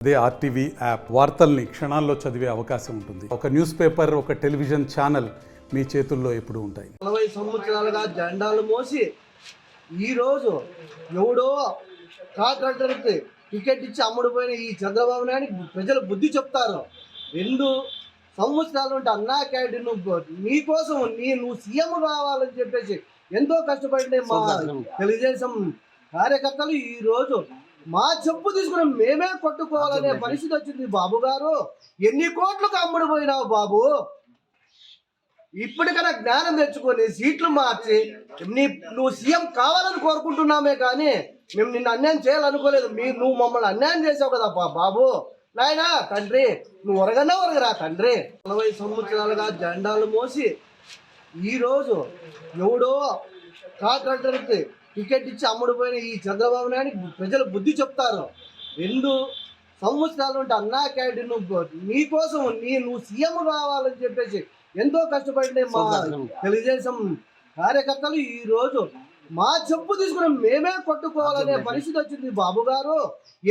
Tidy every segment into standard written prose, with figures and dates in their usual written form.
అదే RTV app వార్తల్ని క్షణాల్లో చదివే అవకాశం ఉంటుంది. ఒక న్యూస్ పేపర్, ఒక టెలివిజన్ ఛానల్ మీ చేతుల్లో ఎప్పుడూ ఉంటాయి. 40 సంవత్సరాలుగా జెండాలు మోసి ఈరోజు ఎవడో కాంట్రాక్టర్కి టికెట్ ఇచ్చి అమ్ముడుపోయిన ఈ చంద్రబాబు నాయుడు ప్రజలు బుద్ధి చెప్తారు. 2 సంవత్సరాలు ఉంటే అన్నా క్యాంటీన్ నీకోసం నువ్వు సీఎం కావాలని చెప్పేసి ఎంతో కష్టపడిన మా తెలుగుదేశం కార్యకర్తలు ఈరోజు మా చెప్పు తీసుకుని మేమే కొట్టుకోవాలనే పరిస్థితి వచ్చింది. బాబు గారు ఎన్ని కోట్లకు అమ్ముడుపోయినావు బాబు? ఇప్పటికైనా జ్ఞానం తెచ్చుకొని సీట్లు మార్చి నువ్వు సీఎం కావాలని కోరుకుంటున్నామే కానీ మేము నిన్ను అన్యాయం చేయాలనుకోలేదు. నువ్వు మమ్మల్ని అన్యాయం చేసావు కదా బాబు నాయనా తండ్రి, నువ్వు ఒరగరా తండ్రి. 40 సంవత్సరాలుగా జెండాలు మోసి ఈరోజు ఎవడో కాంట్రాక్టర్కి టికెట్ ఇచ్చి అమ్ముడుపోయిన ఈ చంద్రబాబు నాయుడు ప్రజలు బుద్ధి చెప్తారు. 2 సంవత్సరాలు ఉంటే అన్నా క్యాంటీన్ నీకోసం నువ్వు సీఎం కావాలని చెప్పేసి ఎంతో కష్టపడిన మా తెలుగుదేశం కార్యకర్తలు ఈరోజు మా చెప్పు తీసుకుని మేమే కొట్టుకోవాలనే పరిస్థితి వచ్చింది. బాబు గారు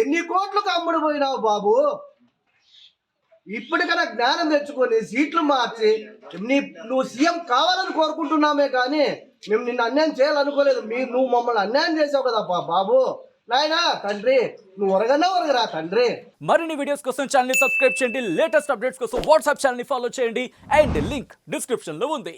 ఎన్ని కోట్లకు అమ్ముడుపోయినావు బాబు? ఇప్పటికైనా జ్ఞానం తెచ్చుకొని సీట్లు మార్చి నువ్వు సీఎం కావాలని కోరుకుంటున్నామే కానీ మేము నిన్ను అన్యాయం చేయాలనుకోలేదు. నువ్వు మమ్మల్ని అన్యాయం చేసావు కదా బాబు నాయనా తండ్రి, నువ్వు ఒరగరా తండ్రి. మరిన్ని వీడియోస్ కోసం ఛానల్ ని సబ్స్క్రైబ్ చేయండి. లేటెస్ట్ అప్డేట్స్ కోసం వాట్సాప్ ఛానల్ ని ఫాలో చేయండి. అండ్ లింక్ డిస్క్రిప్షన్ లో ఉంది.